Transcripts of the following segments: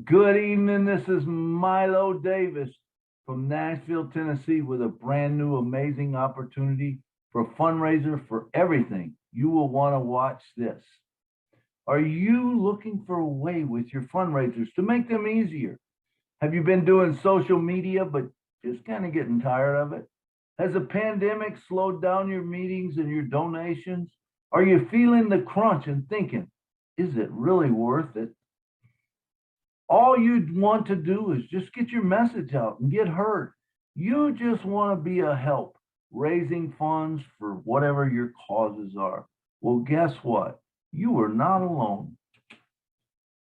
Good evening. This is Milo Davis from Nashville, Tennessee, with a brand new amazing opportunity for a fundraiser for everything. You will want to watch this. Are you looking for a way with your fundraisers to make them easier? Have you been doing social media, but just kind of getting tired of it? Has the pandemic slowed down your meetings and your donations? Are you feeling the crunch and thinking, is it really worth it? All you'd want to do is just get your message out and get heard. You just want to be a help, raising funds for whatever your causes are. Well, guess what? You are not alone.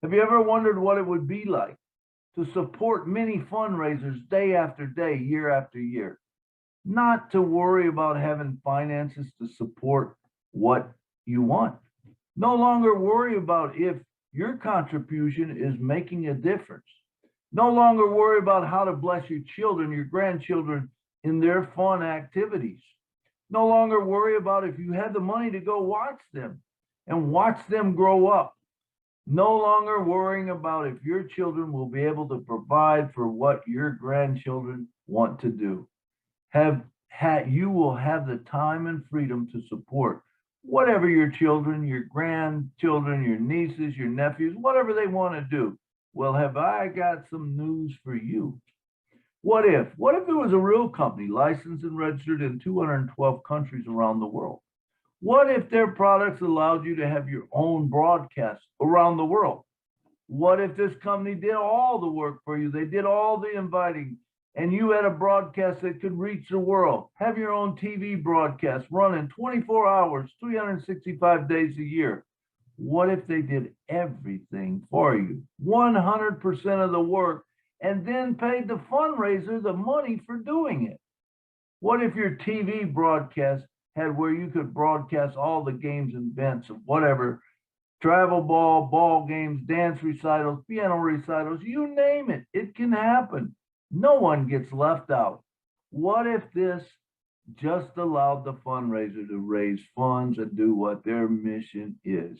Have you ever wondered what it would be like to support many fundraisers day after day, year after year? Not to worry about having finances to support what you want. No longer worry about if your contribution is making a difference. No longer worry about how to bless your children, your grandchildren in their fun activities. No longer worry about if you had the money to go watch them and watch them grow up. No longer worrying about if your children will be able to provide for what your grandchildren want to do. You will have the time and freedom to support whatever your children, your grandchildren, your nieces, your nephews, whatever they want to do. Well, have I got some news for you? What if? What if there was a real company licensed and registered in 212 countries around the world? What if their products allowed you to have your own broadcast around the world? What if this company did all the work for you? They did all the inviting, and you had a broadcast that could reach the world. Have your own TV broadcast running 24 hours, 365 days a year. What if they did everything for you, 100% of the work, and then paid the fundraiser the money for doing it? What if your TV broadcast had where you could broadcast all the games and events of whatever, travel ball games, dance recitals, piano recitals, you name it, it can happen. No one gets left out. What if this just allowed the fundraiser to raise funds and do what their mission is?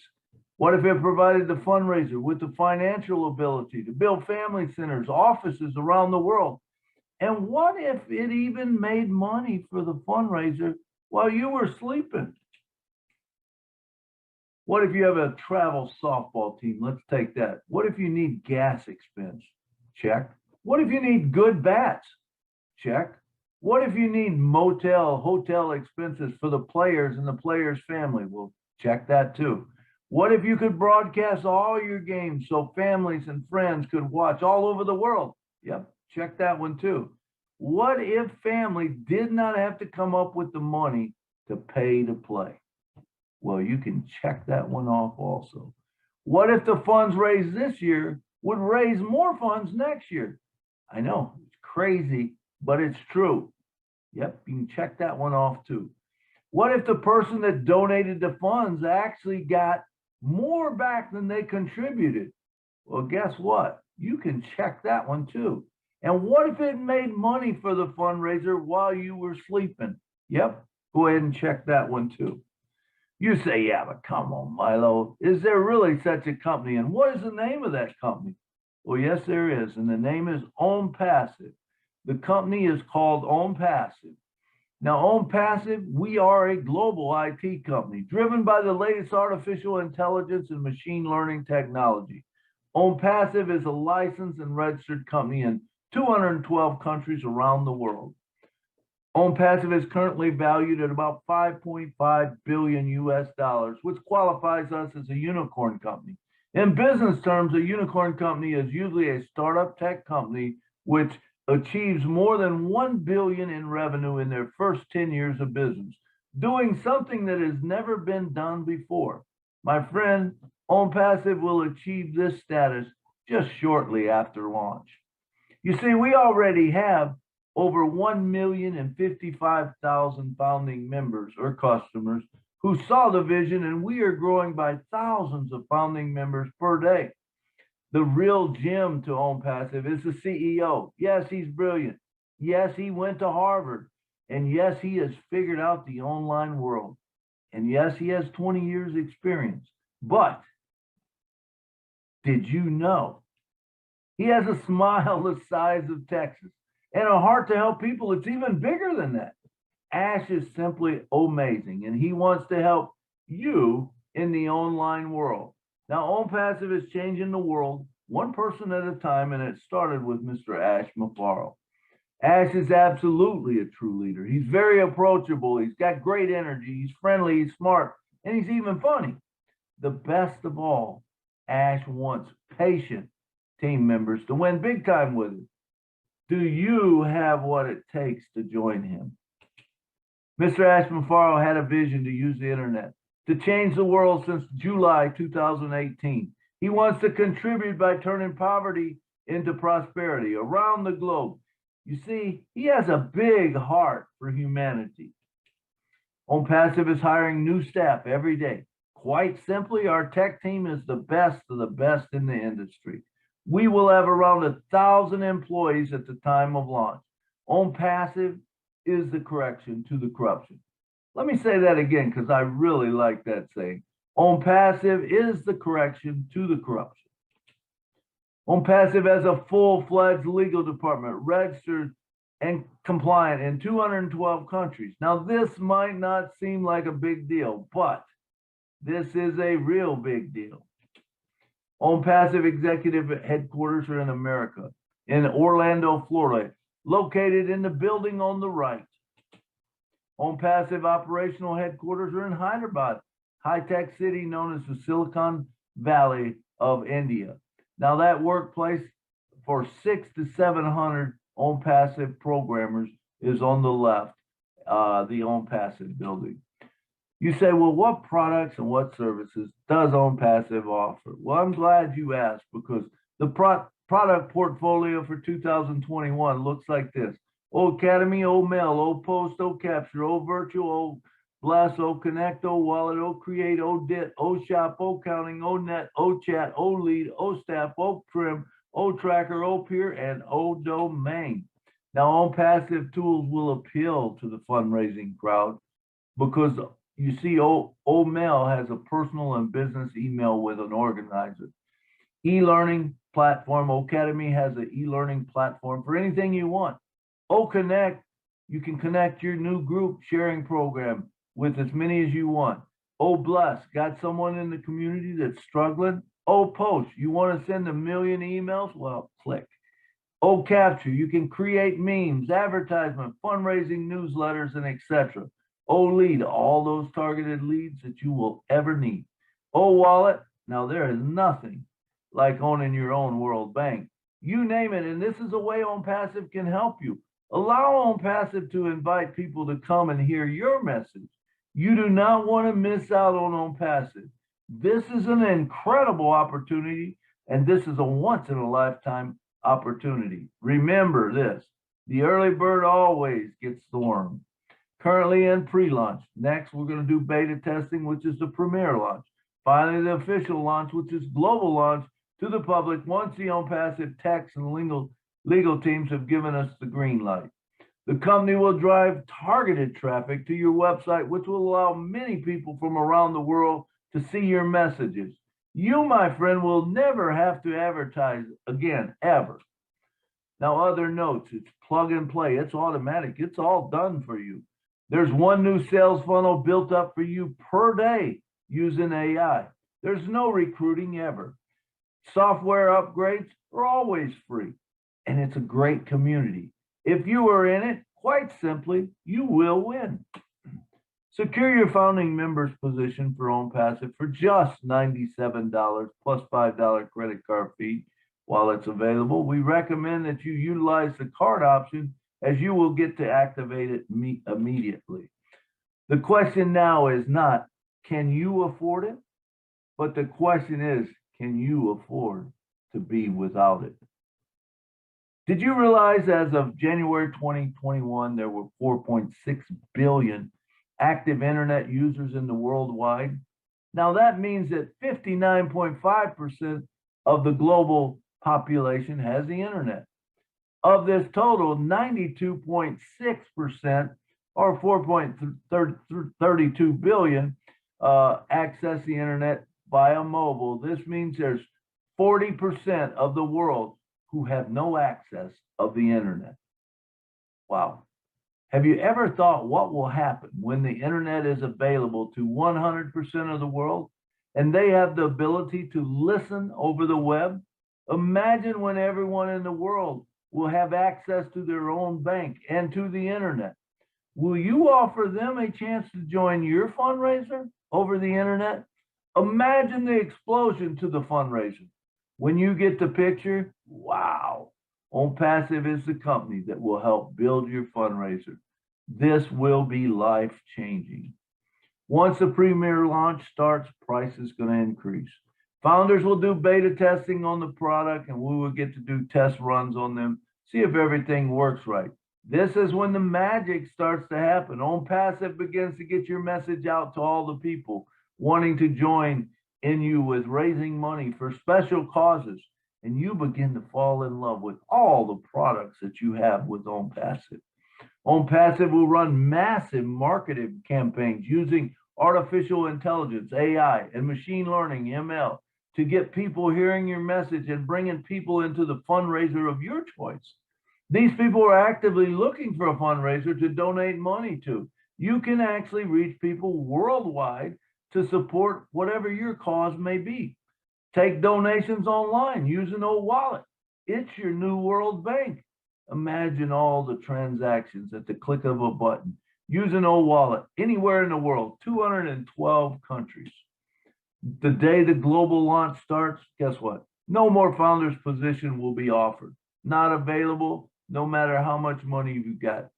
What if it provided the fundraiser with the financial ability to build family centers, offices around the world? And what if it even made money for the fundraiser while you were sleeping? What if you have a travel softball team? Let's take that. What if you need gas expense? Check. What if you need good bats? Check. What if you need hotel expenses for the players and the players' family? Well, check that too. What if you could broadcast all your games so families and friends could watch all over the world? Yep, check that one too. What if family did not have to come up with the money to pay to play? Well, you can check that one off also. What if the funds raised this year would raise more funds next year? I know it's crazy, but it's true. Yep, you can check that one off too. What if the person that donated the funds actually got more back than they contributed? Well, guess what? You can check that one too. And what if it made money for the fundraiser while you were sleeping? Yep, go ahead and check that one too. You say, yeah, but come on, Milo. Is there really such a company? And what is the name of that company? Well, yes, there is. And the name is Own Passive. The company is called Own Passive. Now, Own Passive, we are a global IT company driven by the latest artificial intelligence and machine learning technology. Own Passive is a licensed and registered company in 212 countries around the world. Own Passive is currently valued at about 5.5 billion US dollars, which qualifies us as a unicorn company. In business terms, a unicorn company is usually a startup tech company which achieves more than 1 billion in revenue in their first 10 years of business, doing something that has never been done before. My friend, Own Passive will achieve this status just shortly after launch. You see, we already have over 1,055,000 founding members or customers who saw the vision, and we are growing by thousands of founding members per day. The real gem to Own Passive is the CEO. Yes, he's brilliant. Yes, he went to Harvard. And yes, he has figured out the online world. And yes, he has 20 years experience. But did you know He has a smile the size of Texas and a heart to help people. It's even bigger than that. Ash is simply amazing, and he wants to help you in the online world. Now, OwnPassive is changing the world one person at a time, and it started with Mr. Ash Mafaro. Ash is absolutely a true leader. He's very approachable. He's got great energy. He's friendly. He's smart, and he's even funny. The best of all, Ash wants patient team members to win big time with him. Do you have what it takes to join him? Mr. Ash Mafaro had a vision to use the internet to change the world since July 2018. He wants to contribute by turning poverty into prosperity around the globe. You see, he has a big heart for humanity. OwnPassive is hiring new staff every day. Quite simply, our tech team is the best of the best in the industry. We will have around 1,000 employees at the time of launch. OwnPassive is the correction to the corruption. Let me say that again because I really like that saying. OwnPassive is the correction to the corruption. OwnPassive has a full-fledged legal department, registered and compliant in 212 countries. Now, this might not seem like a big deal, but this is a real big deal. OwnPassive executive headquarters are in America, in Orlando, Florida, located in the building on the right. OwnPassive operational headquarters are in Hyderabad, high-tech city known as the Silicon Valley of India. Now that workplace for 600 to 700 OwnPassive programmers is on the left, the OwnPassive building. You say, well, what products and what services does OwnPassive offer? Well, I'm glad you asked because the product portfolio for 2021 looks like this. Academy, Mail, Post, Capture, Virtual, Bless, Connect, Wallet, Create, Dit, Shop, Counting, Net, Chat, Lead, Staff, Trim, Tracker, Peer, and Domain. Now, OwnPassive tools will appeal to the fundraising crowd because you see, Mail has a personal and business email with an organizer. E-learning platform, Academy has an e-learning platform for anything you want. Connect, you can connect your new group sharing program with as many as you want. Bless, got someone in the community that's struggling? Post, you want to send 1 million emails? Well, click. Capture, you can create memes, advertisement, fundraising newsletters, and etc. Lead, all those targeted leads that you will ever need. Wallet, now there is nothing like owning your own World Bank. You name it, and this is a way OwnPassive can help you. Allow OwnPassive to invite people to come and hear your message. You do not want to miss out on OwnPassive. This is an incredible opportunity, and this is a once-in-a-lifetime opportunity. Remember this, the early bird always gets the worm. Currently in pre-launch. Next, we're going to do beta testing, which is the premier launch. Finally, the official launch, which is global launch to the public once the OwnPassive tax and legal teams have given us the green light. The company will drive targeted traffic to your website, which will allow many people from around the world to see your messages. You, my friend, will never have to advertise again, ever. Now, other notes, it's plug and play. It's automatic. It's all done for you. There's one new sales funnel built up for you per day using AI. There's no recruiting ever. Software upgrades are always free, and it's a great community. If you are in it, quite simply, you will win. Secure your founding members position for OwnPassive for just $97 plus $5 credit card fee while it's available. We recommend that you utilize the card option as you will get to activate it immediately. The question now is not, can you afford it? But the question is, can you afford to be without it? Did you realize as of January 2021, there were 4.6 billion active internet users in the worldwide? Now that means that 59.5% of the global population has the internet. Of this total, 92.6% or 4.32 billion access the internet via mobile. This means there's 40% of the world who have no access of the internet. Wow. Have you ever thought what will happen when the internet is available to 100% of the world and they have the ability to listen over the web? Imagine when everyone in the world will have access to their own bank and to the internet. Will you offer them a chance to join your fundraiser over the internet? Imagine the explosion to the fundraiser. When you get the picture, wow. OwnPassive is the company that will help build your fundraiser. This will be life-changing. Once the premier launch starts, price is going to increase. Founders will do beta testing on the product, and we will get to do test runs on them, see if everything works right. This is when the magic starts to happen. OwnPassive begins to get your message out to all the people wanting to join in you with raising money for special causes, and you begin to fall in love with all the products that you have with OwnPassive. OwnPassive will run massive marketing campaigns using artificial intelligence, AI, and machine learning, ML, to get people hearing your message and bringing people into the fundraiser of your choice. These people are actively looking for a fundraiser to donate money to. You can actually reach people worldwide to support whatever your cause may be. Take donations online using OWallet. It's your new world bank. Imagine all the transactions at the click of a button using OWallet anywhere in the world, 212 countries. The day the global launch starts, guess what? No more founders position will be offered. Not available, no matter how much money you've got.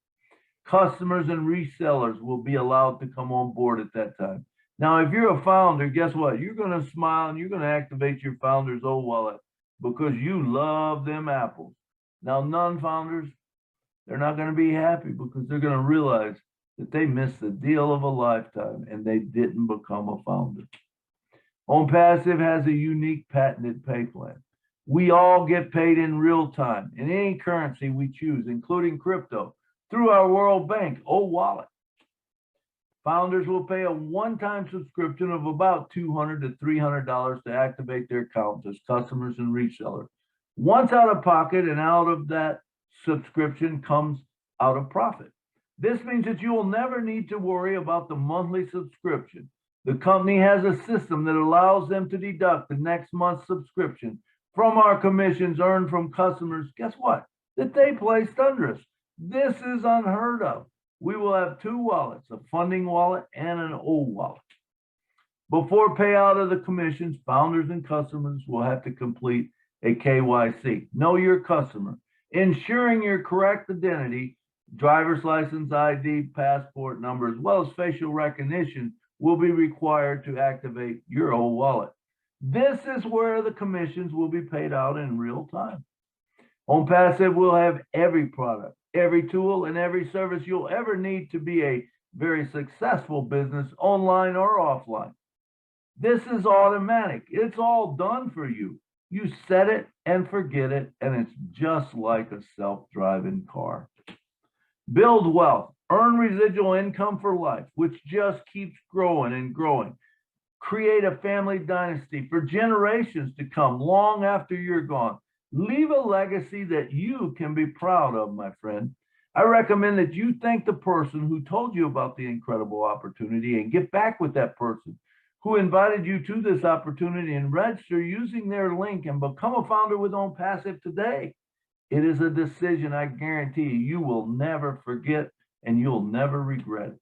Customers and resellers will be allowed to come on board at that time. Now, if you're a founder, guess what? You're going to smile and you're going to activate your founder's OWallet because you love them apples. Now, non-founders, they're not going to be happy because they're going to realize that they missed the deal of a lifetime and they didn't become a founder. OwnPassive has a unique patented pay plan. We all get paid in real time in any currency we choose, including crypto, through our world bank, OWallet. Founders will pay a one-time subscription of about $200 to $300 to activate their accounts as customers and resellers. Once out of pocket and out of that subscription comes out of profit. This means that you will never need to worry about the monthly subscription. The company has a system that allows them to deduct the next month's subscription from our commissions earned from customers, guess what? That they placed under us. This is unheard of. We will have two wallets, a funding wallet and an OWallet. Before payout of the commissions, founders and customers will have to complete a KYC, know your customer, ensuring your correct identity, driver's license, ID, passport number, as well as facial recognition will be required to activate your OWallet. This is where the commissions will be paid out in real time. OwnPassive will have every product, every tool, and every service you'll ever need to be a very successful business, online or offline. This is automatic. It's all done for you. You set it and forget it, and it's just like a self-driving car. Build wealth, earn residual income for life, which just keeps growing and growing. Create a family dynasty for generations to come long after you're gone. Leave a legacy that you can be proud of, my friend. I recommend that you thank the person who told you about the incredible opportunity and get back with that person who invited you to this opportunity and register using their link and become a founder with OwnPassive today. It is a decision I guarantee you will never forget and you'll never regret it.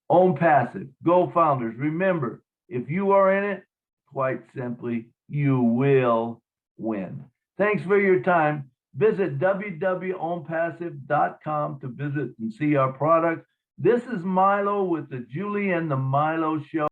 OwnPassive, go founders. Remember, if you are in it, quite simply, you will win. Thanks for your time. Visit www.ownpassive.com to visit and see our product. This is Milo with the Julie and the Milo Show.